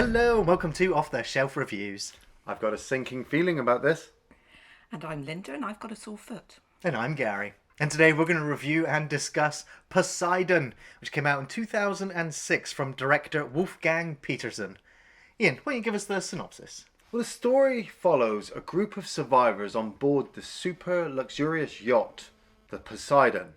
Hello, and welcome to Off the Shelf Reviews. I've got a sinking feeling about this. And I'm Linda, and I've got a sore foot. And I'm Gary. And today we're going to review and discuss Poseidon, which came out in 2006 from director Wolfgang Petersen. Iain, why don't you give us the synopsis? Well, the story follows a group of survivors on board the super luxurious yacht, the Poseidon.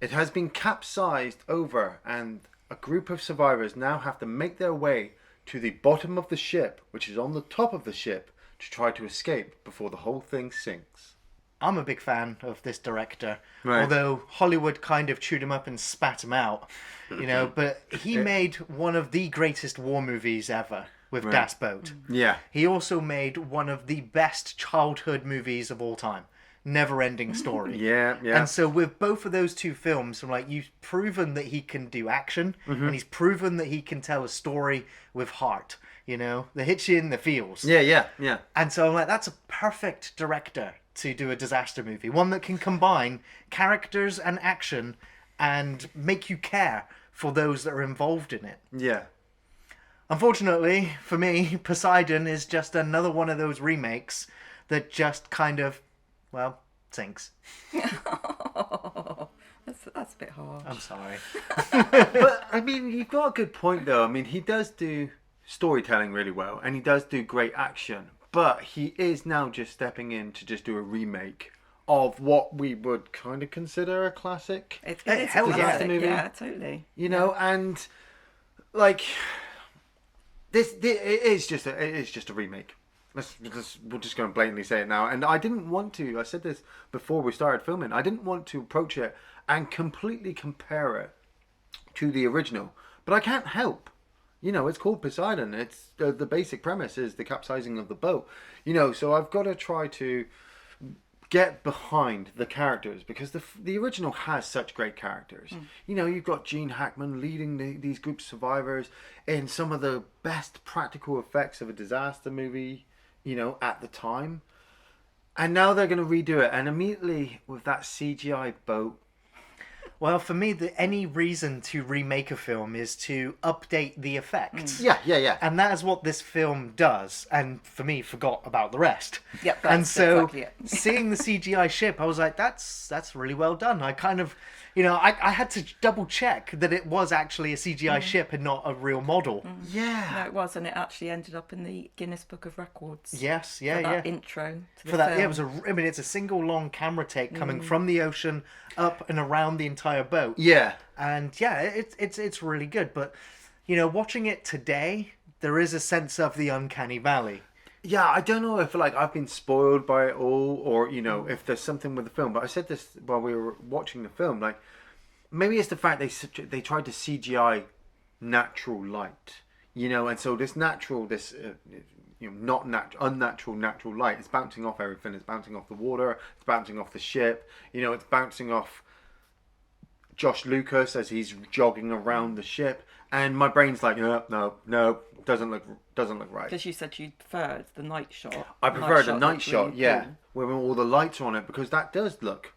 It has been capsized over, and a group of survivors now have to make their way to the bottom of the ship, which is on the top of the ship, to try to escape before the whole thing sinks. I'm a big fan of this director, Right. although Hollywood kind of chewed him up and spat him out, but he made one of the greatest war movies ever with Das Boat. Yeah. He also made one of the best childhood movies of all time. Never-ending Story. Yeah. And so with both of those two films, you've proven that he can do action, and he's proven that he can tell a story with heart. The hits you in the feels. Yeah. And so I'm like, that's a perfect director to do a disaster movie. One that can combine characters and action and make you care for those that are involved in it. Yeah. Unfortunately, for me, Poseidon is just another one of those remakes that just kind of, sinks. Oh, that's a bit harsh. I'm sorry. But, I mean, you've got a good point, though. I mean, he does do storytelling really well, and he does do great action. But he is now just stepping in to just do a remake of what we would kind of consider a classic. It Hey, is hell a yeah. classic, Movie. yeah, totally. And like this it is just a remake. We're just going to blatantly say it now. And I didn't want to. I said this before we started filming. I didn't want to approach it and completely compare it to the original, but I can't help. It's called Poseidon. It's the basic premise is the capsizing of the boat. So I've got to try to get behind the characters because the original has such great characters. You've got Gene Hackman leading these group of survivors in some of the best practical effects of a disaster movie, at the time. And now they're going to redo it, and immediately with that CGI boat. Well, for me, any reason to remake a film is to update the effects. Yeah. And that is what this film does. And for me, forgot about the rest. Yep, And that's so, exactly it. seeing the CGI ship, I was like, that's really well done. I kind of, I had to double check that it was actually a CGI ship and not a real model. Yeah. No, it was, and it actually ended up in the Guinness Book of Records. Yes, yeah, for that yeah. intro to the For that, film. yeah, it's a single long camera take coming from the ocean up and around the entire boat. Yeah. And yeah, it's really good. But watching it today, there is a sense of the uncanny valley. Yeah, I don't know if I've been spoiled by it all, or if there's something with the film. But I said this while we were watching the film. Maybe it's the fact they tried to CGI natural light, and so unnatural natural light is bouncing off everything. It's bouncing off the water. It's bouncing off the ship. It's bouncing off Josh Lucas as he's jogging around the ship, and my brain's like, no, doesn't look right. Because you said you preferred the night shot. I prefer the night looked shot, really yeah, cool. with all the lights on it, because that does look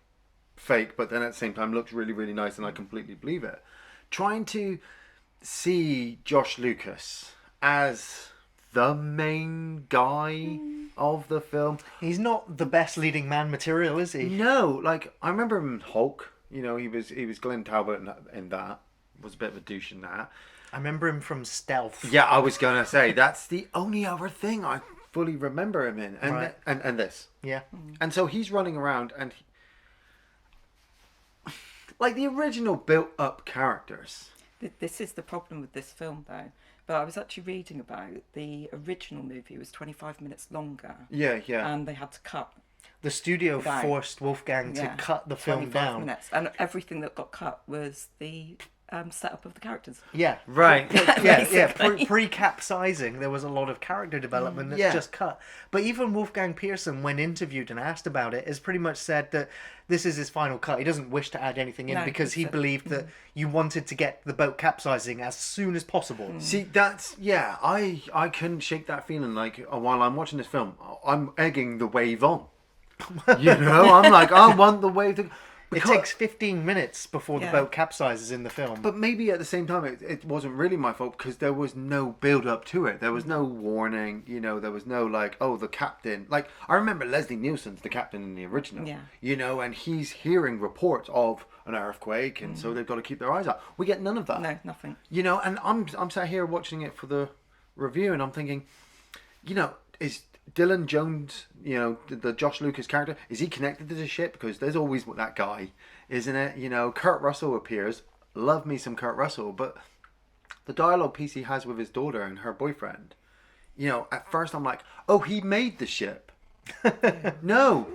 fake, but then at the same time looks really, really nice, and I completely believe it. Trying to see Josh Lucas as the main guy of the film. He's not the best leading man material, is he? No, I remember him in Hulk. He was Glenn Talbot in that. Was a bit of a douche in that. I remember him from Stealth. Yeah, I was gonna say that's the only other thing I fully remember him in, and Right. and this. Yeah. And so he's running around, and the original built-up characters. This is the problem with this film, though. But I was actually reading about the original movie was 25 minutes longer. Yeah. And they had to cut The studio Right. forced Wolfgang to cut the film 25 down. minutes. And everything that got cut was the setup of the characters. Yeah. Right. Yeah. Basically. Pre-capsizing, there was a lot of character development that's Yeah. just cut. But even Wolfgang Petersen, when interviewed and asked about it, has pretty much said that this is his final cut. He doesn't wish to add anything in No, because he so- believed that you wanted to get the boat capsizing as soon as possible. See, that's I couldn't shake that feeling. While I'm watching this film, I'm egging the wave on. I'm like, I want the wave to. It takes 15 minutes before the Yeah. boat capsizes in the film. But maybe at the same time, it wasn't really my fault because there was no build up to it. There was no warning, you know, there was no like, oh, the captain. Like, I remember Leslie Nielsen's the captain in the original, Yeah. you know, and he's hearing reports of an earthquake, and so they've got to keep their eyes out. We get none of that. No, nothing. You know, and I'm sat here watching it for the review, and I'm thinking, you know, is Dylan Jones, you know, the Josh Lucas character, is he connected to the ship? Because there's always that guy, isn't it? You know, Kurt Russell appears. Love me some Kurt Russell, but the dialogue piece he has with his daughter and her boyfriend, you know, at first I'm like, oh, he made the ship. No.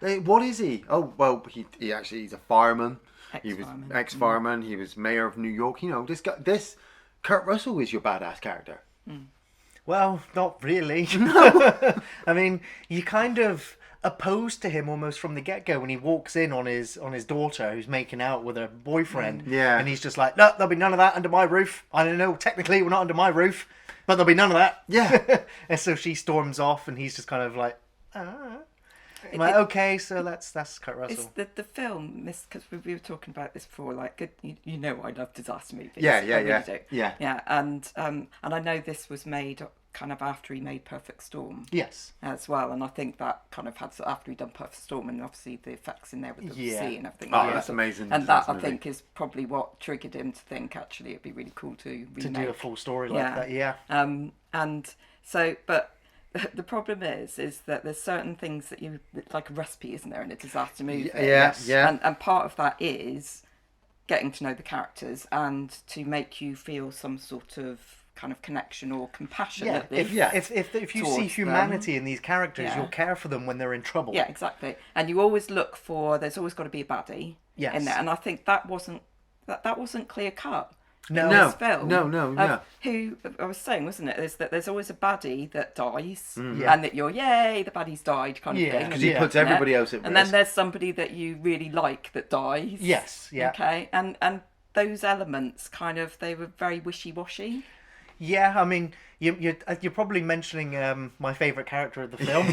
What is he? Oh, well, he actually, he's a fireman. He was Ex-fireman. ex-fireman. He was mayor of New York. You know, this Kurt Russell is your badass character. Well, not really. I mean, you kind of opposed to him almost from the get-go when he walks in on his daughter who's making out with her boyfriend. Yeah. And he's just like, no, there'll be none of that under my roof. I don't know, technically we're not under my roof, but there'll be none of that. Yeah. And so she storms off and he's just kind of like, I'm like, okay, so that's Kurt Russell. It's the film, because we were talking about this before, like, you know I love disaster movies. Yeah, I really do. yeah. Yeah, and I know this was made kind of after he made Perfect Storm Yes. as well, and I think that kind of had, after he'd done Perfect Storm, and obviously the effects in there with the Yeah. sea and everything. Oh, like that's that. amazing. And that, That's I amazing. think, is probably what triggered him to think, actually, it'd be really cool to remake. To do a full story like that, yeah. And so, but the problem is that there's certain things that like a recipe, isn't there, in a disaster movie? Yeah. And part of that is getting to know the characters and to make you feel some sort of kind of connection or compassion. Yeah, at this if you see towards humanity them. in these characters, Yeah. you'll care for them when they're in trouble. Yeah, exactly. And you always look for, there's always got to be a baddie Yes. in there. And I think that wasn't clear cut. No. In No, this film. no, yeah. Who I was saying, wasn't it, is that there's always a baddie that dies, Yeah. and that you're, yay, the baddie's died, kind of Yeah. thing. 'Cause he Yeah. puts everybody else at And then risk. there's somebody that you really like that dies. Yes, yeah. Okay, and those elements kind of, they were very wishy-washy. Yeah, I mean, you're probably mentioning my favourite character of the film,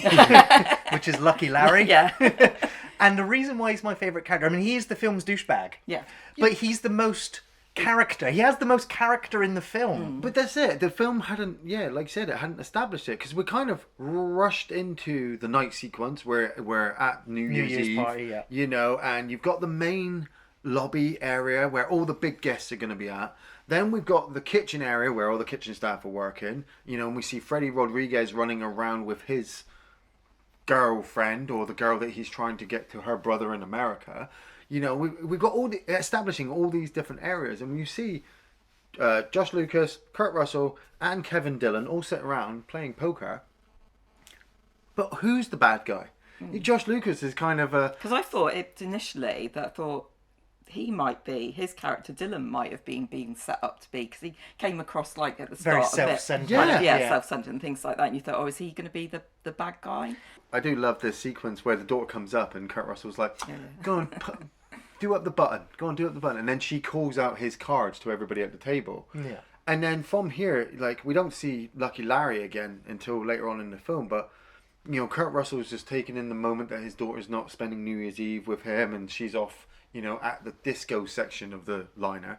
which is Lucky Larry. Yeah. And the reason why he's my favourite character, I mean, he is the film's douchebag. Yeah. But he's the most character. He has the most character in the film. But that's it. The film hadn't, like I said, it hadn't established it because we kind of rushed into the night sequence where we're at New Year's Eve, party, yeah. you know, and you've got the main lobby area where all the big guests are going to be at. Then we've got the kitchen area where all the kitchen staff are working, you know, and we see Freddie Rodriguez running around with his girlfriend or the girl that he's trying to get to her brother in America. You know, we've got establishing all these different areas, and you see Josh Lucas, Kurt Russell, and Kevin Dillon all sit around playing poker. But who's the bad guy? Josh Lucas is kind of a... Because I thought initially that I thought he might be, his character Dylan might have been being set up to be, because he came across like at the Very start a bit self-centered. kind of, Yeah. self-centered and things like that. And you thought, oh, is he going to be the bad guy? I do love this sequence where the daughter comes up and Kurt Russell's like, go on, do up the button. Go on, do up the button. And then she calls out his cards to everybody at the table. Yeah. And then from here, like, we don't see Lucky Larry again until later on in the film, but, you know, Kurt Russell's just taking in the moment that his daughter's not spending New Year's Eve with him and she's off, you know, at the disco section of the liner.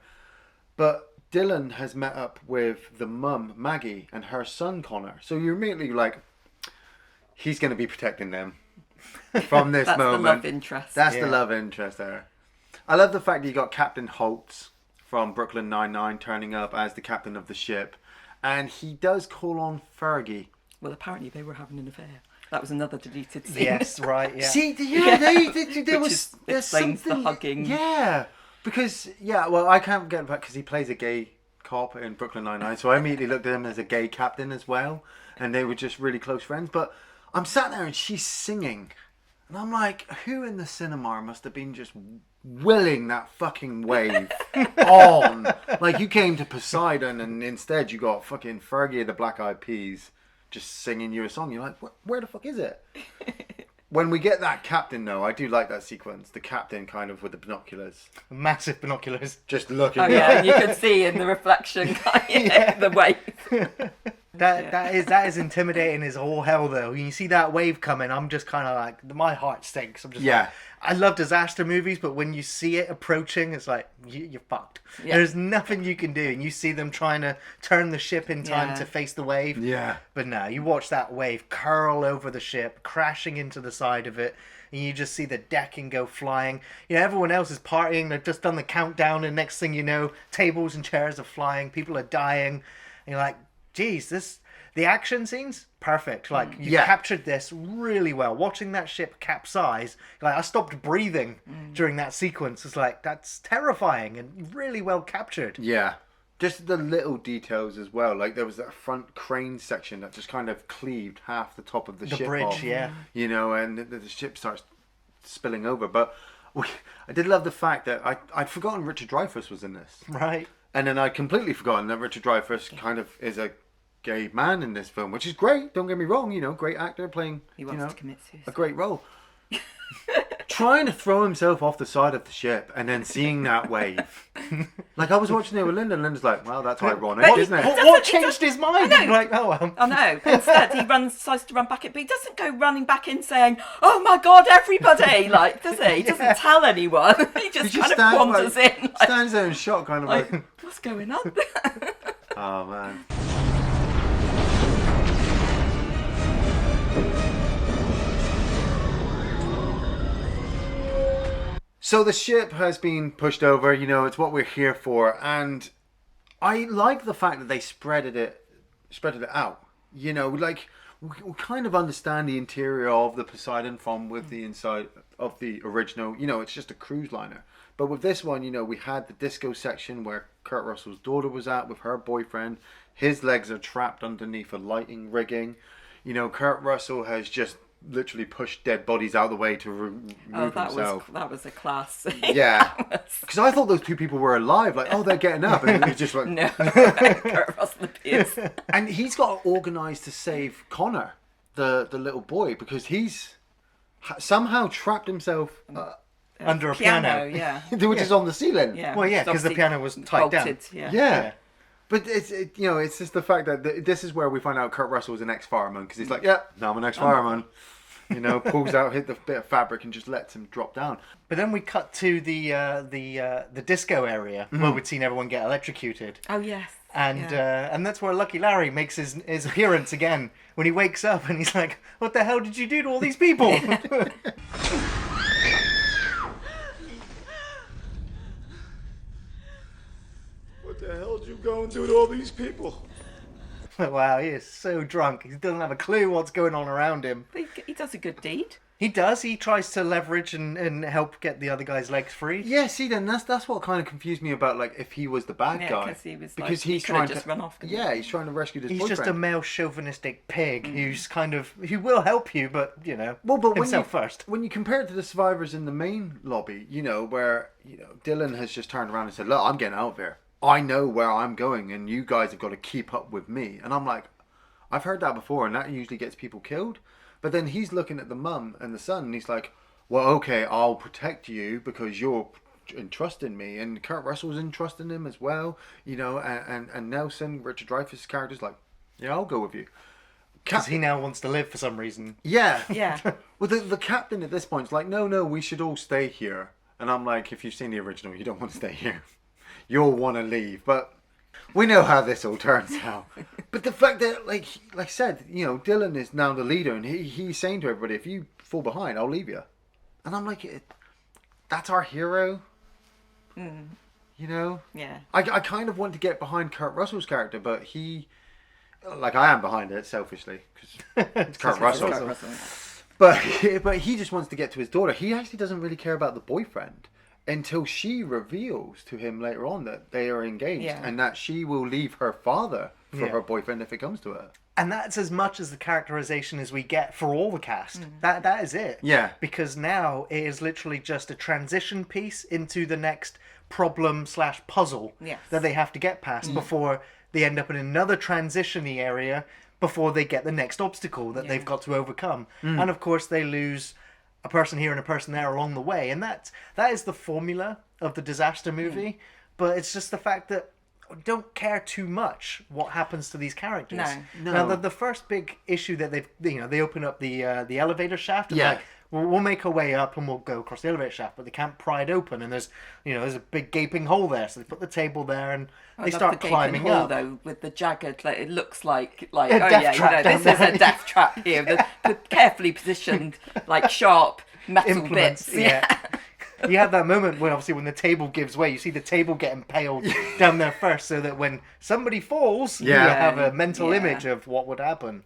But Dylan has met up with the mum, Maggie, and her son, Connor. So you're immediately like, he's going to be protecting them from this That's moment. the love interest. That's the Yeah. love interest there. I love the fact that you got Captain Holtz from Brooklyn Nine-Nine turning up as the captain of the ship. And he does call on Fergie. Well, apparently they were having an affair. That was another deleted scene. Yes, right, yeah. See, there Which was there's explains the something. hugging. Yeah, because well, I can't get back because he plays a gay cop in Brooklyn Nine-Nine, so I immediately looked at him as a gay captain as well, and they were just really close friends. But I'm sat there and she's singing, and I'm like, who in the cinema must have been just willing that fucking wave on? Like, you came to Poseidon and instead you got fucking Fergie of the Black Eyed Peas just singing you a song. You're like, where the fuck is it? When we get that captain, though, I do like that sequence. The captain kind of with the binoculars, Massive binoculars. just looking. Oh yeah, and you can see in the reflection the wave. That is intimidating as all hell though. When you see that wave coming, I'm just kind of like, my heart sinks. I'm just Yeah. like, I love disaster movies, but when you see it approaching, it's like you're fucked. Yeah. There's nothing you can do, and you see them trying to turn the ship in time Yeah. to face the wave. Yeah. But no, you watch that wave curl over the ship, crashing into the side of it, and you just see the decking go flying. You know, everyone else is partying. They've just done the countdown, and next thing you know, tables and chairs are flying. People are dying. And you're like, geez, the action scenes, perfect. Like, you captured this really well. Watching that ship capsize, like, I stopped breathing during that sequence. It's like, that's terrifying and really well captured. Yeah. Just the little details as well. Like, there was that front crane section that just kind of cleaved half the top of the ship bridge, off, yeah. You know, and the ship starts spilling over. But I did love the fact that I'd forgotten Richard Dreyfuss was in this. Right. And then I'd completely forgotten that Richard Dreyfuss kind of is a gay man in this film, which is great. Don't get me wrong, you know, great actor playing, He wants to commit suicide. a great role. Trying to throw himself off the side of the ship and then seeing that wave. Like, I was watching it with Linda, and Linda's like, well, that's ironic, But isn't it? What changed his mind? I know. Like, oh, well. I know. Instead, he decides to run back in, but he doesn't go running back in saying, "Oh my God, everybody!" Like, does he? He doesn't tell anyone. He just kind of wanders in. Like, stands there in shock, kind of like what's going on? oh man. So the ship has been pushed over, you know, it's what we're here for, and I like the fact that they spread it out. You know, like, we kind of understand the interior of the Poseidon from with the inside of the original. You know, it's just a cruise liner. But with this one, you know, we had the disco section where Kurt Russell's daughter was at with her boyfriend. His legs are trapped underneath a lighting rigging. You know, Kurt Russell has just literally pushed dead bodies out of the way to remove himself. That was a class scene. Yeah. Because I thought those two people were alive. Like, oh, they're getting up. And it's just like... No, Kurt Russell appears. And he's got organised to save Connor, the little boy, because he's somehow trapped himself... under a piano. Yeah. which is on the ceiling. Yeah. Well, yeah, because the piano was tied down. Bolted, yeah. Yeah. But you know, it's just the fact that this is where we find out Kurt Russell is an ex-fireman, because he's like, yeah, now I'm an ex-fireman. You know, pulls out, hit the bit of fabric, and just lets him drop down. But then we cut to the disco area where we'd seen everyone get electrocuted. Oh yes. And that's where Lucky Larry makes his appearance again when he wakes up and he's like, "What the hell did you do to all these people?" What the hell did you go and do to all these people? Wow, he is so drunk. He doesn't have a clue what's going on around him. But he does a good deed. He does. He tries to leverage and help get the other guy's legs free. Yeah, see, then that's what kind of confused me about, like, if he was the bad guy. Because he was because he he's could have trying just to run off. Yeah, he's trying to rescue this He's boyfriend. just a male chauvinistic pig who's who will help you, but you know, Well, but himself first. when you compare it to the survivors in the main lobby, you know, where, you know, Dylan has just turned around and said, "Look, I'm getting out of here. I know where I'm going, and you guys have got to keep up with me." And I'm like, I've heard that before, and that usually gets people killed. But then he's looking at the mum and the son, and he's like, "Well, okay, I'll protect you because you're entrusting me." And Kurt Russell's entrusting him as well, you know, and Nelson, Richard Dreyfuss' character's like, "Yeah, I'll go with you." Because he now wants to live for some reason. Yeah. Yeah. Well, the captain at this point is like, no, we should all stay here. And I'm like, if you've seen the original, you don't want to stay here. You'll want to leave. But we know how this all turns out. But the fact that, like I said, you know, Dylan is now the leader, and he's saying to everybody, if you fall behind, I'll leave you. And I'm like, that's our hero? You know? Yeah. I kind of want to get behind Kurt Russell's character, but like, I am behind it, selfishly, because it's Kurt Russell. Kurt Russell. But he just wants to get to his daughter. He actually doesn't really care about the boyfriend until she reveals to him later on that they are engaged, and that she will leave her father for her boyfriend if it comes to it. And that's as much as the characterization as we get for all the cast. That is it. Yeah. Because now it is literally just a transition piece into the next problem/puzzle that they have to get past before they end up in another transition-y area before they get the next obstacle that they've got to overcome. And of course they lose a person here and a person there along the way. And that is the formula of the disaster movie. But it's just the fact that don't care too much what happens to these characters. No. Now the first big issue that they open up the elevator shaft and Yeah. like we'll make our way up and we'll go across the elevator shaft, but they can't pry it open and there's a big gaping hole there, so they put the table there and I they love start the climbing gaping hole, up. though, with the jagged, like it looks like A oh death yeah, trap this down is there. a death trap here. The carefully positioned, like sharp metal Implements, bits. yeah. You have that moment when obviously when the table gives way, you see the table get impaled down there first, so that when somebody falls, you Yeah. have a mental Yeah. image of what would happen.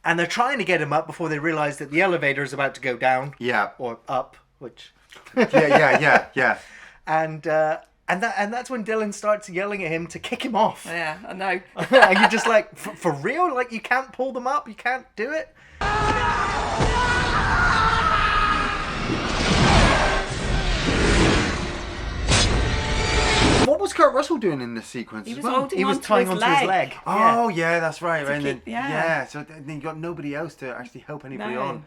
And they're trying to get him up before they realise that the elevator is about to go down. Yeah. Or up, which... Yeah. And that's when Dylan starts yelling at him to kick him off. Yeah, I know. And you're just like, for real? Like, you can't pull them up? You can't do it? What was Kurt Russell doing in this sequence He as was well? holding He was onto tying his onto leg. his leg. Oh yeah, that's right. And then keep- yeah. so then you got nobody else to actually help anybody No. on,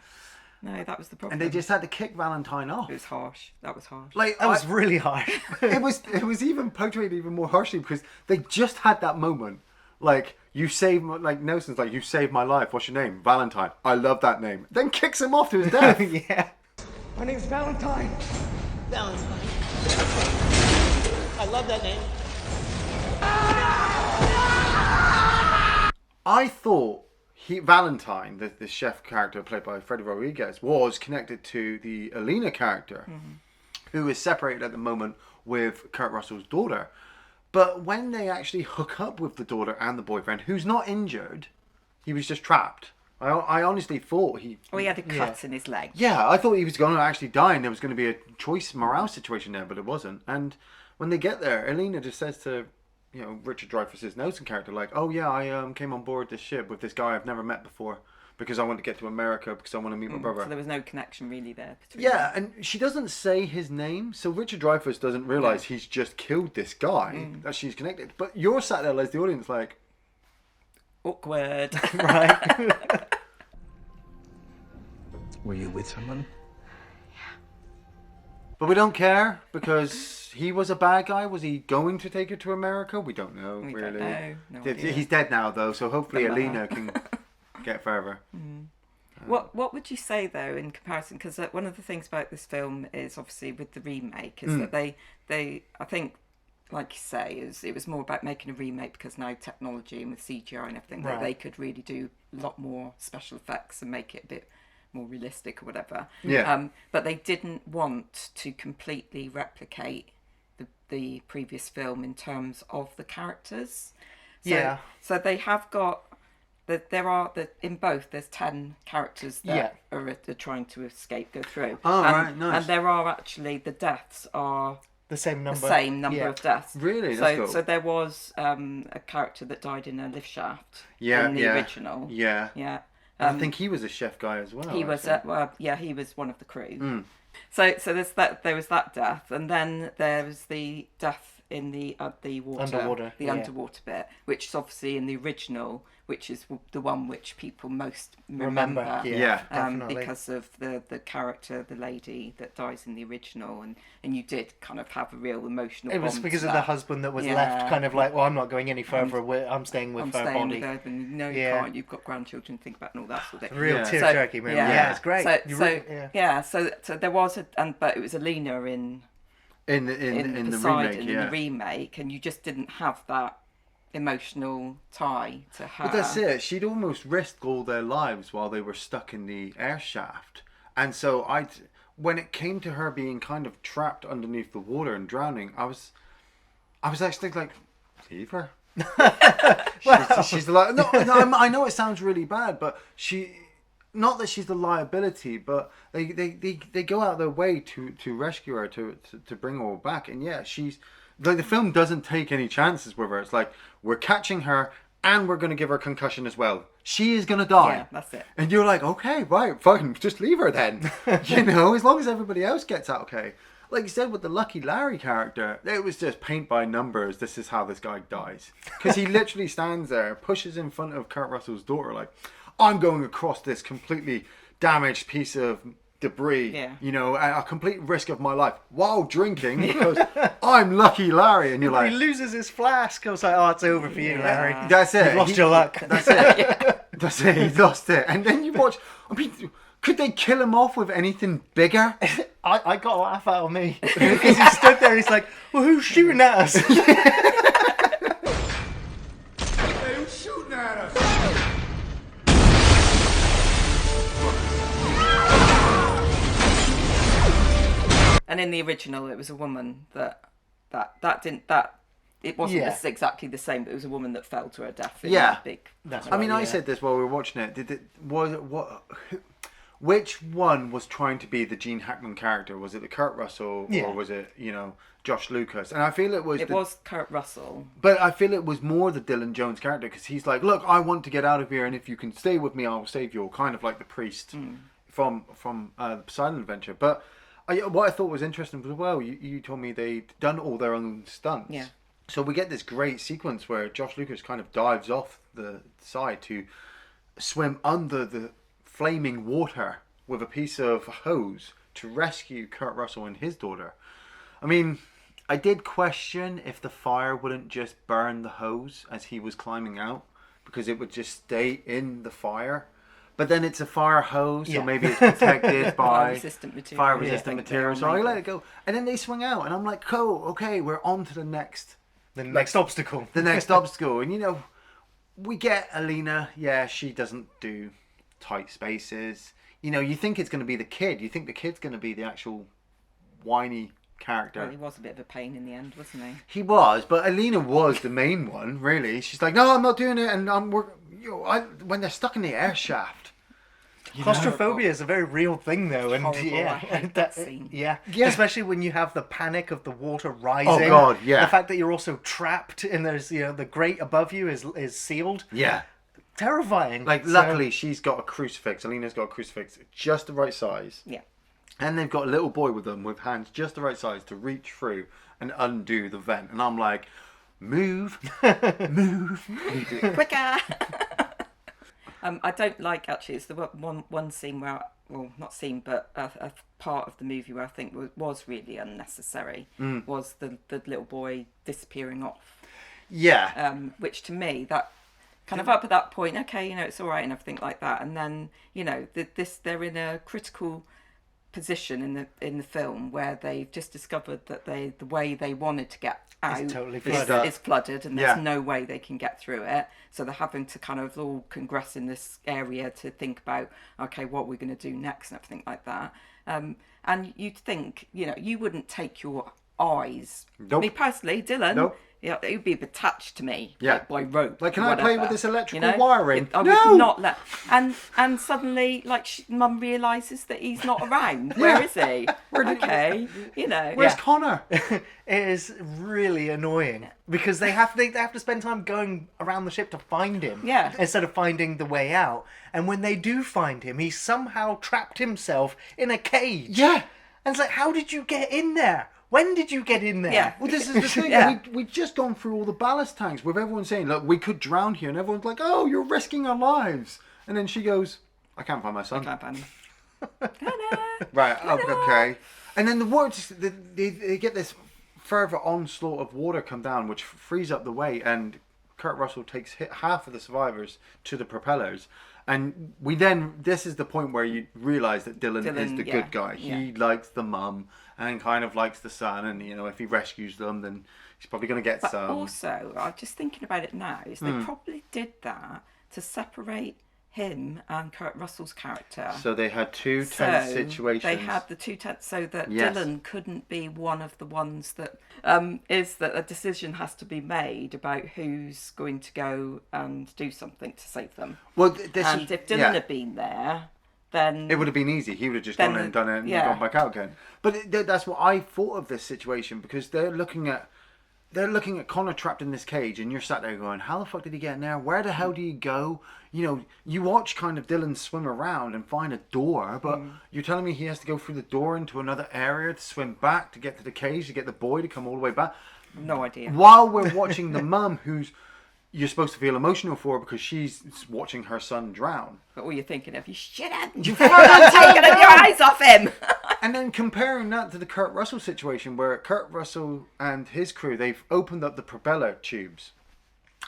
No, that was the problem. and they just had to kick Valentine off. It was harsh. That was harsh. Like That was really hard. it was even punctuated even more harshly because they just had that moment. Like you saved, like Nelson's like, you saved my life. What's your name? Valentine. I love that name. Then kicks him off to his death. Yeah. My name's Valentine. Valentine. I love that name. I thought Valentine, the chef character played by Freddie Rodriguez, was connected to the Alina character, who is separated at the moment with Kurt Russell's daughter. But when they actually hook up with the daughter and the boyfriend, who's not injured, he was just trapped. I honestly thought he had a cut in his leg. Yeah, I thought he was going to actually die and there was going to be a choice morale situation there, but it wasn't. And when they get there, Alina just says to, Richard Dreyfuss's Nelson character, like, oh yeah, I came on board this ship with this guy I've never met before because I want to get to America because I want to meet my brother. So there was no connection really there between Yeah, them. and she doesn't say his name, so Richard Dreyfuss doesn't realise he's just killed this guy, that she's connected. But you're sat there as the audience like... Awkward. Right. Were you with someone? But we don't care because he was a bad guy. Was he going to take her to America? We don't know, We really. don't know. No idea. He's dead now, though, so hopefully Doesn't Alina matter. can get further. What would you say though in comparison? Because one of the things about this film is obviously with the remake is that they I think, like you say, it was more about making a remake because now technology and with CGI and everything that Right. they could really do a lot more special effects and make it a bit more realistic or whatever. Yeah. But they didn't want to completely replicate the previous film in terms of the characters. So, Yeah. So they have got. In both there's 10 characters that are trying to escape, go through. Oh, and, right, nice. And there are actually the deaths are The same number. the same number of deaths. Really? So That's cool. so there was a character that died in a lift shaft. Yeah, in the original. Yeah. Yeah. I think he was a chef guy as well. He was actually. he was one of the crew. So there was that death, and then there was the death in the water, Underwater, the yeah. underwater bit, which is obviously in the original, which is the one which people most remember. Yeah, definitely. Because of the character, the lady that dies in the original, and you did kind of have a real emotional. It was bond because to of the that. husband that was Yeah. left, kind of like, well, I'm not going any further. I'm staying with I'm her staying body. with her, and no, you Yeah. can't. You've got grandchildren to think about and all that sort of thing. Real Yeah. tear-jerky moment. Yeah. It's great. So, You so really- so there was but it was Alina in in the Poseidon remake, in the remake, and you just didn't have that emotional tie to her. But that's it. She'd almost risked all their lives while they were stuck in the air shaft. And so when it came to her being kind of trapped underneath the water and drowning, I was actually like, leave her. She's like, no, I know it sounds really bad, but not that she's the liability, but they go out their way to rescue her, to bring her back. And yeah, she's like, the film doesn't take any chances with her. It's like, we're catching her and we're going to give her a concussion as well. She is going to die. Yeah, that's it. And you're like, okay, right, fine, just leave her then. As long as everybody else gets out okay. Like you said with the Lucky Larry character, it was just paint by numbers. This is how this guy dies. Because he literally stands there, pushes in front of Kurt Russell's daughter, like, I'm going across this completely damaged piece of debris, Yeah. you know, at a complete risk of my life while drinking because I'm Lucky Larry, and you're He like, loses his flask. I was like, oh, it's over for you, Larry. Yeah. that's it. You've lost your luck. That's it. That's it. He lost it. And then you watch. I mean, could they kill him off with anything bigger? I got a laugh out of me because he stood there. He's like, well, who's shooting at us? Hey, who's shooting at us? And in the original, it was a woman that it wasn't Yeah. exactly the same, but it was a woman that fell to her death. In Yeah. that big. That's I mean, right, I yeah. said this while we were watching it. Which one was trying to be the Gene Hackman character? Was it the Kurt Russell, Yeah. or was it, you know, Josh Lucas? And I feel it was. It was Kurt Russell. But I feel it was more the Dylan Jones character because he's like, look, I want to get out of here, and if you can stay with me, I'll save you. Kind of like the priest from the Poseidon Adventure. But what I thought was interesting as well, you told me they'd done all their own stunts. Yeah. So we get this great sequence where Josh Lucas kind of dives off the side to swim under the flaming water with a piece of hose to rescue Kurt Russell and his daughter. I mean, I did question if the fire wouldn't just burn the hose as he was climbing out, because it would just stay in the fire. But then it's a fire hose, so Yeah. maybe it's protected by Fire-resistant material. fire-resistant Yeah. material. So I let it go. And then they swing out, and I'm like, cool, okay, we're on to the next obstacle. the next obstacle. And, you know, we get Alina. Yeah, she doesn't do tight spaces. You know, you think it's going to be the kid. You think the kid's going to be the actual whiny character. Well, he was a bit of a pain in the end, wasn't he? He was, but Alina was the main one, really. She's like, no, I'm not doing it. And when they're stuck in the air shaft. Claustrophobia is a very real thing, though, and Horrible. yeah, I hate that scene. Yeah, Yeah. especially when you have the panic of the water rising. Oh, God, yeah. The fact that you're also trapped and there's the grate above you is sealed. Yeah. Terrifying. Like, So- luckily, she's got a crucifix. Alina's got a crucifix just the right size. Yeah. And they've got a little boy with them with hands just the right size to reach through and undo the vent. And I'm like, move, move. Quicker! I don't like, actually, it's the one scene where, well, not scene, but a part of the movie where I think was really unnecessary, was the little boy disappearing off. Yeah. Which to me, that kind of up at that point, okay, it's all right and everything like that. And then, they're in a critical position in the film where they've just discovered that the way they wanted to get out totally flooded. is flooded, and there's Yeah. no way they can get through it. So they're having to kind of all congress in this area to think about, okay, what we're going to do next and everything like that. And you'd think, you wouldn't take your eyes. Nope. Me personally, Dylan. Nope. Yeah, it would be attached to me, Yeah. like by rope. Like, can or I play with whatever, this electrical wiring? I No! would not let. And suddenly, like, Mum realises that he's not around. Where is he? Okay, Where's Connor? It is really annoying because they have to spend time going around the ship to find him, Yeah. instead of finding the way out. And when they do find him, he somehow trapped himself in a cage. Yeah. And it's like, how did you get in there? When did you get in there? Yeah. Well, this is the thing. Yeah. We've just gone through all the ballast tanks with everyone saying, look, we could drown here. And everyone's like, oh, you're risking our lives. And then she goes, I can't find my son. Can't find him. Right, okay. And then the water, they get this further onslaught of water come down, which frees up the way, and Kurt Russell takes half of the survivors to the propellers. And this is the point where you realise that Dylan is the yeah, good guy. yeah. He likes the mum and kind of likes the son, and, if he rescues them, then he's probably going to get But some. also, I'm just thinking about it now, is they probably did that to separate him and Kurt Russell's character. So they had two tense situations. They had the two tense, so that Yes. Dylan couldn't be one of the ones that is that a decision has to be made about who's going to go and do something to save them. Well, And if Dylan had been there, then it would have been easy. He would have just Then gone in and done it and yeah. gone back out again. But that's what I thought of this situation, because they're looking at Connor trapped in this cage, and you're sat there going, how the fuck did he get in there? Where the hell do you go? You watch kind of Dylan swim around and find a door, but you're telling me he has to go through the door into another area to swim back to get to the cage to get the boy to come all the way back? no idea. While we're watching the mum who's, you're supposed to feel emotional for her because she's watching her son drown. But all you're thinking of, you shouldn't. You You're taking your eyes off him. And then comparing that to the Kurt Russell situation, where Kurt Russell and his crew, they've opened up the propeller tubes,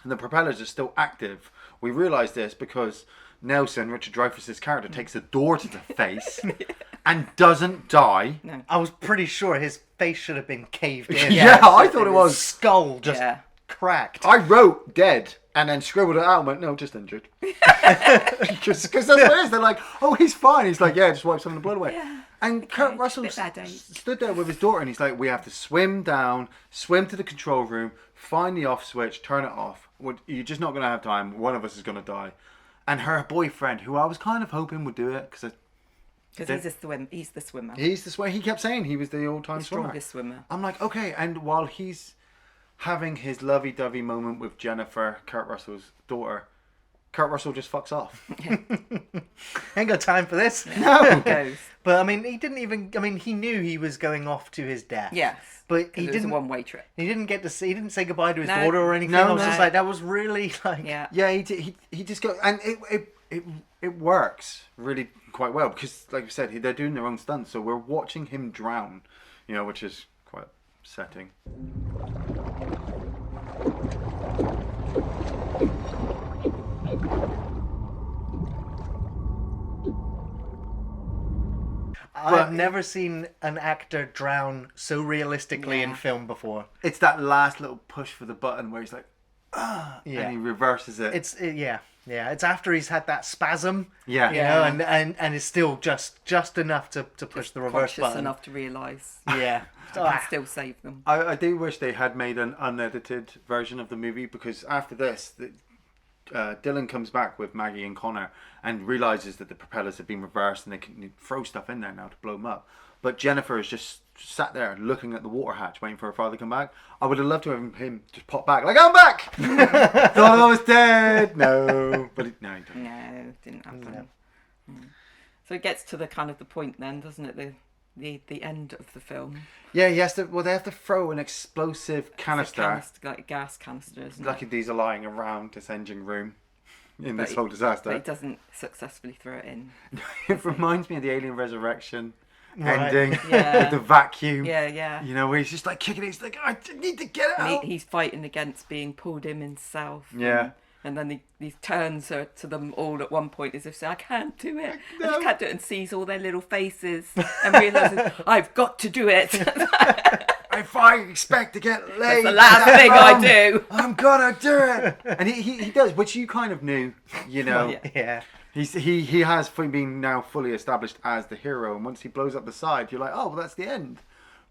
and the propellers are still active. We realise this because Nelson, Richard Dreyfuss's character, takes a door to the face and doesn't die. No. I was pretty sure his face should have been caved in. Yeah, I thought it was. Skull just Yeah. cracked. I wrote dead and then scribbled it out and went, no, just injured. Because that's what it is. They're like, oh, he's fine. He's like, yeah, just wipe some of the blood away. Yeah. And Kurt Okay, Russell bit bad, eh? stood there with his daughter and he's like, we have to swim down, swim to the control room, find the off switch, turn it off. You're just not going to have time. One of us is going to die. And her boyfriend, who I was kind of hoping would do it, because Because he's the swimmer. he's the swimmer. He kept saying he was the all-time The swimmer. strongest swimmer. I'm like, okay. And while he's having his lovey-dovey moment with Jennifer, Kurt Russell's daughter, Kurt Russell just fucks off. Ain't got time for this. No. Goes. But I mean, he didn't even. I mean, he knew he was going off to his death. Yes. But He he it was didn't. a one-way trip. He didn't get to see. He didn't say goodbye to his No. daughter or anything. No, I was no. just like, that was really like. Yeah. Yeah, he just got, and it works really quite well because, like you said, they're doing their own stunts, so we're watching him drown, which is quite upsetting. I've never seen an actor drown so realistically in Yeah. film before. It's that last little push for the button where he's like, Yeah. and he reverses it. Yeah. It's after he's had that spasm. Yeah. And it's still just enough to push the reverse Conscious button. enough to realise Yeah. I can still save them. I do wish they had made an unedited version of the movie because after this, Dylan comes back with Maggie and Connor and realizes that the propellers have been reversed and they can throw stuff in there now to blow them up. But Jennifer is just sat there looking at the water hatch, waiting for her father to come back. I would have loved to have him just pop back, like, I'm back! Thought I was dead! No. But he didn't. No, didn't happen. So it gets to the kind of the point then, doesn't it? The end of the film. Yeah, he has to. Well, they have to throw an explosive canister. Like a gas canister, isn't Lucky it? these are lying around this engine room in this whole But disaster. he doesn't successfully throw it in. It reminds me of the Alien Resurrection Right. ending Yeah. with the vacuum. Yeah. Where he's just like kicking it. He's like, I need to get it And out. he's fighting against being pulled in himself. Yeah. And then he turns to them all at one point as if saying, I can't do it. I No. just can't do it. And sees all their little faces and realises, I've got to do it. If I expect to get laid, the last thing I do. I'm gonna do it. And he does, which you kind of knew, Yeah. Yeah. He has been now fully established as the hero, and once he blows up the side, you're like, oh, well, that's the end.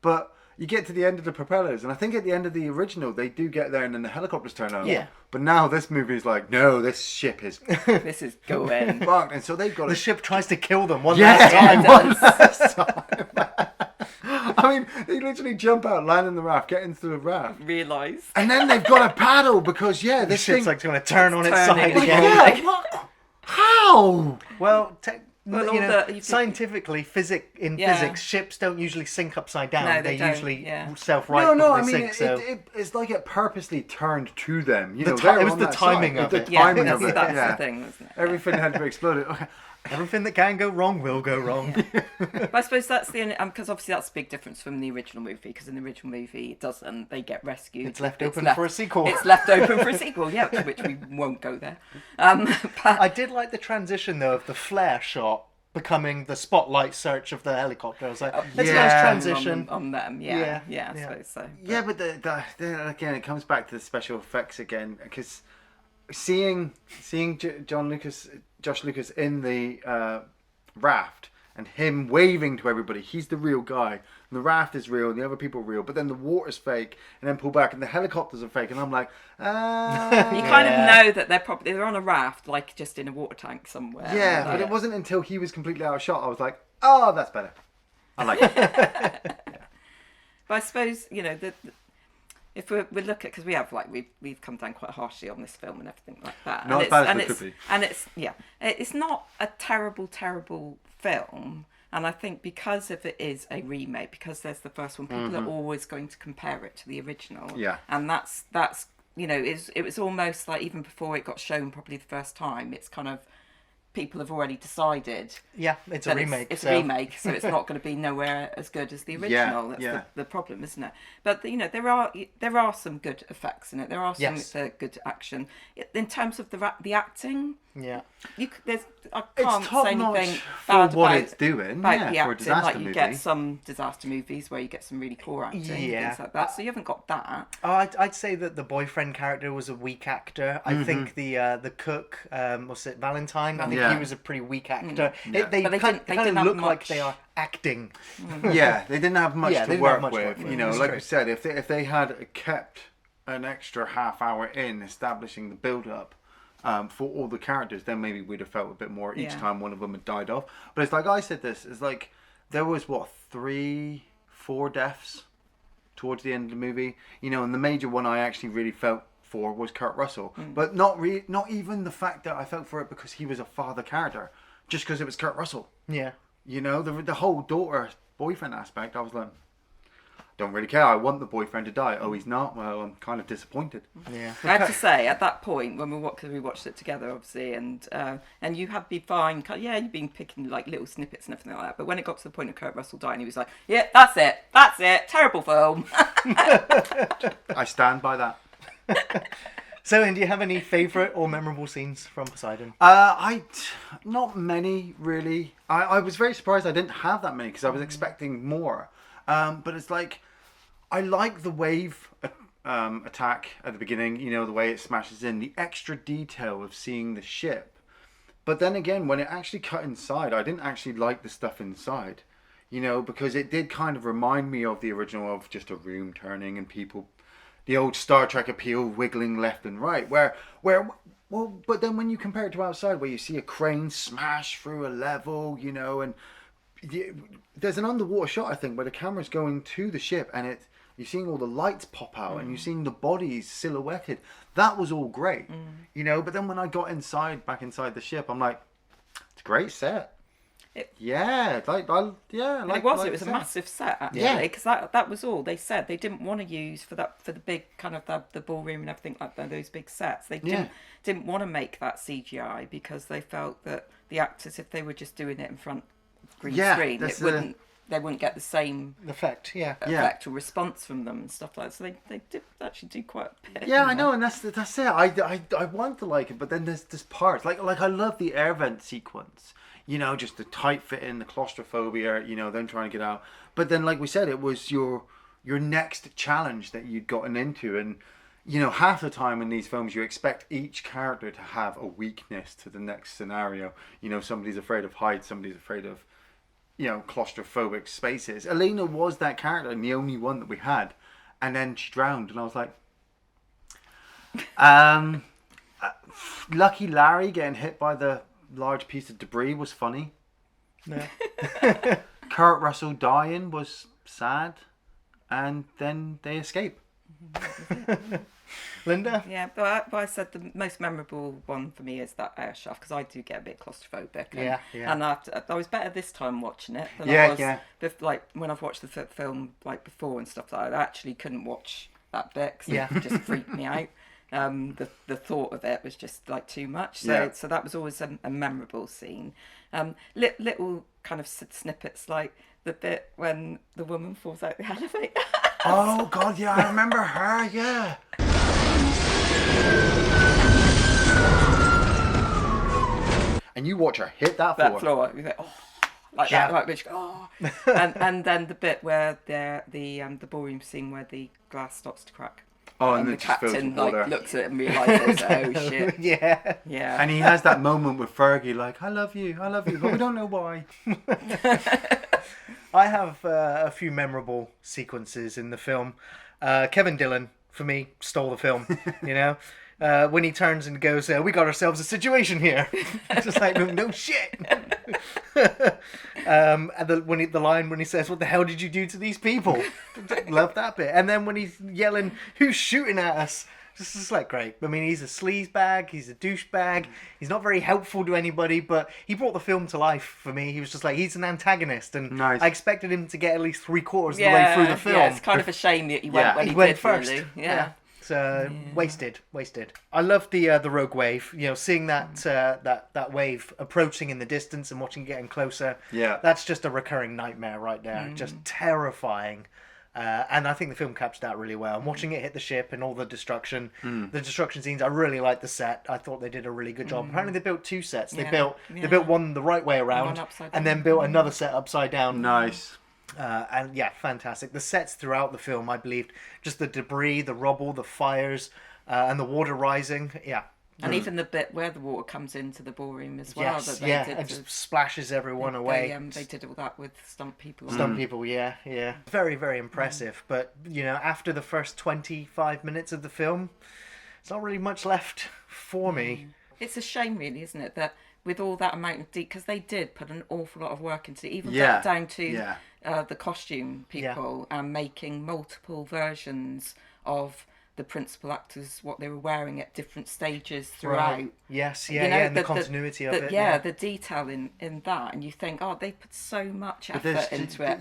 But you get to the end of the propellers, and I think at the end of the original, they do get there, and then the helicopters turn over. Yeah. But now this movie is like, no, this ship is This is going. fucked, and so they've got The to. ship tries to kill them one Yeah, last time. one last time. I mean, they literally jump out, land in the raft, get into the raft, Realise. and then they've got to paddle because The this ship's thing. like going to turn on its turning side again. yeah, what? How? Well, Well, all the- scientifically, physics, ships don't usually sink upside down. No, they they don't, usually yeah. self-right No, before I they mean, sink. it's like it purposely turned to them. The they're it was on the that timing side. of The it. Yeah, timing that's, of it. that's Yeah. the thing, wasn't it? Everything had to be exploded. Okay. Everything that can go wrong will go wrong. But I suppose that's the only, because obviously that's a big difference from the original movie, because in the original movie it doesn't, they get rescued. It's left open for a sequel. It's left open for a sequel, yeah, which we won't go there. But I did like the transition though of the flare shot becoming the spotlight search of the helicopter. I was like, that's a Yeah. nice transition. on them, Yeah, yeah, I yeah. suppose so. Yeah, but the again, it comes back to the special effects again, because seeing Josh Lucas in the raft and him waving to everybody, he's the real guy. And the raft is real, and the other people are real, but then the water's fake, and then pull back, and the helicopters are fake, and I'm like, You kind of know that they're on a raft, like just in a water tank somewhere. yeah, but it wasn't until he was completely out of shot, I was like, oh, that's better. I like it. But I suppose if we look at, because we have we've come down quite harshly on this film and everything like that. Not and as bad as and we it's, could be. And it's not a terrible film. And I think because if it is a remake, because there's the first one, people are always going to compare it to the original. Yeah. And that's you know, it was almost like even before it got shown properly the first time, it's kind of people have already decided. Yeah, it's a that remake. It's a remake, so it's not going to be nowhere as good as the original. That's the problem, isn't it? But you know, there are some good effects in it. There are some good action. In terms of the acting, Yeah. I can't It's top say notch anything for bad what about, it's doing. about Yeah, the for a acting. disaster Like you movie. get some disaster movies where you get some really poor acting, things like that. So you haven't got that. Oh, I'd say that the boyfriend character was a weak actor. I think the cook, was it Valentine? I think he was a pretty weak actor. They But they kind didn't of have look like much- they are acting. Yeah, they didn't have much Yeah, to they didn't work have much with. work with. You know, It's like true. I said, if they had kept an extra half hour in establishing the build up for all the characters, then maybe we'd have felt a bit more each time one of them had died off. But it's like I said, it's like there was 3, 4 deaths towards the end of the movie. You know, and the major one I actually really felt for was Kurt Russell, but not even the fact that I felt for it because he was a father character, just because it was Kurt Russell. Yeah. You know, the whole daughter boyfriend aspect, I was like, don't really care. I want the boyfriend to die. Oh, he's not. Well, I'm kind of disappointed. Yeah. I have to say, at that point when we watched it together, obviously, and you had been fine. Yeah, you've been picking like little snippets and everything like that. But when it got to the point of Kurt Russell dying, he was like, "Yeah, that's it. Terrible film." I stand by that. So, and do you have any favourite or memorable scenes from Poseidon? Not many really. I was very surprised I didn't have that many because I was expecting more. But it's like I like the wave attack at the beginning. You know, the way it smashes in, the extra detail of seeing the ship. But then again, when it actually cut inside, I didn't actually like the stuff inside. You know, because it did kind of remind me of the original, of just a room turning and people, the old Star Trek appeal, wiggling left and right. But then when you compare it to outside, where you see a crane smash through a level, you know, and there's an underwater shot, I think, where the camera's going to the ship and you're seeing all the lights pop out and you're seeing the bodies silhouetted. That was all great, you know. But then when I got back inside the ship, I'm like, it's a great set. It was a massive set actually, Yeah. because that was all they said. They didn't want to use for the big kind of the ballroom and everything like that, those big sets. They didn't want to make that CGI because they felt that the actors, if they were just doing it in front of green screen, they wouldn't get the same Effect, yeah. effect or response from them and stuff like that. So they did actually do quite a bit. Yeah, I know, and that's it. I want to like it, but then there's parts like I love the air vent sequence. You know, just the tight fit in, the claustrophobia, you know, them trying to get out. But then, like we said, it was your next challenge that you'd gotten into. And, you know, half the time in these films, you expect each character to have a weakness to the next scenario. You know, somebody's afraid of heights, somebody's afraid of, you know, claustrophobic spaces. Elena was that character and the only one that we had. And then she drowned. And I was like, Lucky Larry getting hit by the large piece of debris was funny. Yeah. Kurt Russell dying was sad, and then they escape. Linda? Yeah, but I said the most memorable one for me is that air shaft, because I do get a bit claustrophobic. And, Yeah. And I was better this time watching it than Yeah, I was yeah. like when I've watched the film like before and stuff like that. I actually couldn't watch that bit because it just freaked me out. The thought of it was just like too much. So that was always a memorable scene. Little kind of snippets like the bit when the woman falls out the elevator. Oh God, yeah, I remember her. Yeah. And you watch her hit that floor. You're like, oh, like that, like which, oh, and then the bit where the ballroom scene where the glass starts to crack. Oh, and and the it just fills captain with water. like looks at it and realizes, oh shit. Yeah. Yeah. And he has that moment with Fergie, like, I love you, but we don't know why. I have a few memorable sequences in the film. Kevin Dillon, for me, stole the film, you know? When he turns and goes, we got ourselves a situation here. It's just like, no shit. And the line when he says, what the hell did you do to these people? Love that bit. And then when he's yelling, who's shooting at us? This is like great. I mean, he's a sleazebag, he's a douchebag, he's not very helpful to anybody, but he brought the film to life for me. He was just like, he's an antagonist, and Nice. I expected him to get at least 3/4 of the way through the film. Yeah, it's kind of a shame that he went when he went did first. really. Yeah. wasted. I love the rogue wave. You know, seeing that wave approaching in the distance and watching it getting closer. Yeah. That's just a recurring nightmare right there. Just terrifying. And I think the film captured that really well. And watching it hit the ship and all the destruction scenes, I really liked the set. I thought they did a really good job. Apparently, they built 2 sets. They built one the right way around, and then built another set upside down. Nice. And yeah, fantastic. The sets throughout the film, I believed, just the debris, the rubble, the fires, and the water rising. Yeah. And even the bit where the water comes into the ballroom as well. Yes, and just splashes everyone away. They did all that with stunt people. Stunt people, yeah. Very, very impressive. But, you know, after the first 25 minutes of the film, there's not really much left for me. It's a shame, really, isn't it, that with all that amount of because they did put an awful lot of work into it, even down to the costume people and making multiple versions of the principal actors, what they were wearing at different stages throughout. Right. Yes, and the continuity of it. Yeah, the detail in that, and you think, they put so much effort into it.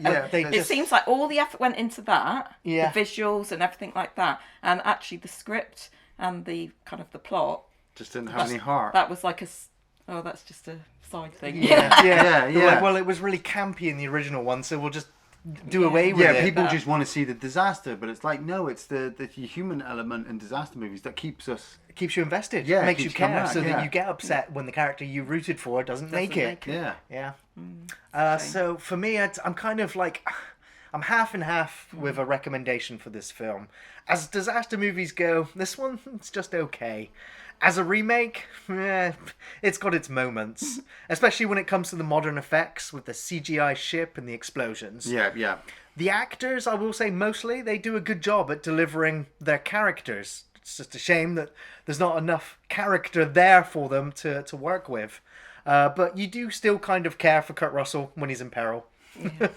It seems like all the effort went into that, the visuals and everything like that, and actually the script and the kind of the plot just didn't have any heart. That was like that's just a side thing. Yeah. Like, well, it was really campy in the original one, so we'll just do away with it. Yeah, people just want to see the disaster, but it's like, no, it's the human element in disaster movies that keeps you invested. Yeah, makes you care, so that you get upset when the character you rooted for doesn't make it. Yeah. So for me, I'm kind of like, I'm half and half with a recommendation for this film. As disaster movies go, this one, it's just okay. As a remake, it's got its moments. Especially when it comes to the modern effects with the CGI ship and the explosions. Yeah. The actors, I will say mostly, they do a good job at delivering their characters. It's just a shame that there's not enough character there for them to work with. But you do still kind of care for Kurt Russell when he's in peril. Yeah.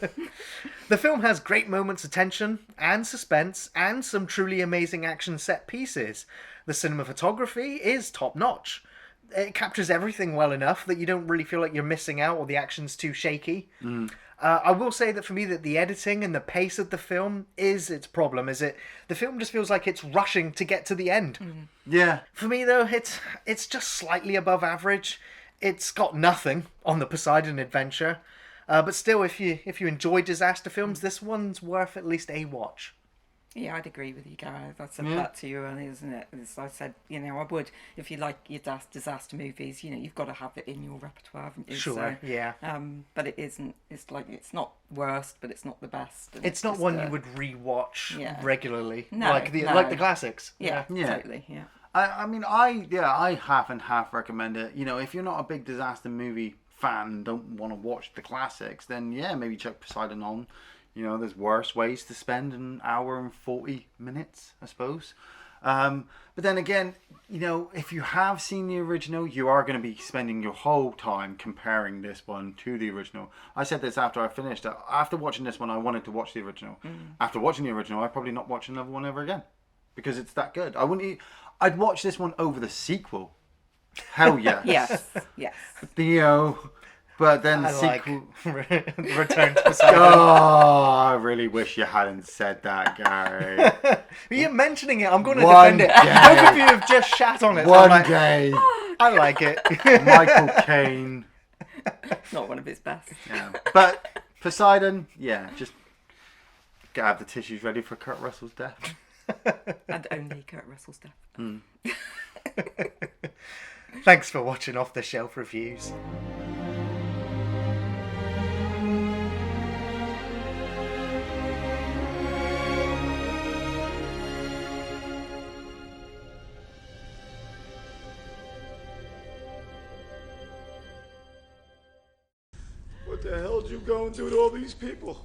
The film has great moments of tension and suspense and some truly amazing action set pieces. The cinematography is top notch. It captures everything well enough that you don't really feel like you're missing out or the action's too shaky. I will say that for me that the editing and the pace of the film is its problem. The film just feels like it's rushing to get to the end. Yeah. For me though, it's just slightly above average. It's got nothing on the Poseidon adventure. But still, if you enjoy disaster films, this one's worth at least a watch. Yeah, I'd agree with you, Gareth. I said that to you earlier, isn't it? As I said, I would, if you like your disaster movies, you've got to have it in your repertoire, haven't you? Sure, so, yeah. But it isn't, it's not worst, but it's not the best. It's not one you would re-watch regularly, no, like the classics. Yeah, totally, yeah. I mean, I half and half recommend it. If you're not a big disaster movie fan and don't want to watch the classics, then maybe check Poseidon on. There's worse ways to spend an hour and 40 minutes, I suppose. But then again, if you have seen the original, you are going to be spending your whole time comparing this one to the original. I said this after I finished. After watching this one, I wanted to watch the original. After watching the original, I'd probably not watch another one ever again because it's that good. I'd watch this one over the sequel. Hell yes. Yes. But then the sequel... Return to Poseidon. I really wish you hadn't said that, Gary. You're mentioning it. I'm going to defend it. Both of you have just shat on it. One day. I like it. Michael Caine. Not one of his best. Yeah. But Poseidon, just gotta have the tissues ready for Kurt Russell's death. And only Kurt Russell's death. Thanks for watching Off the Shelf Reviews. What the hell did you go and do to all these people?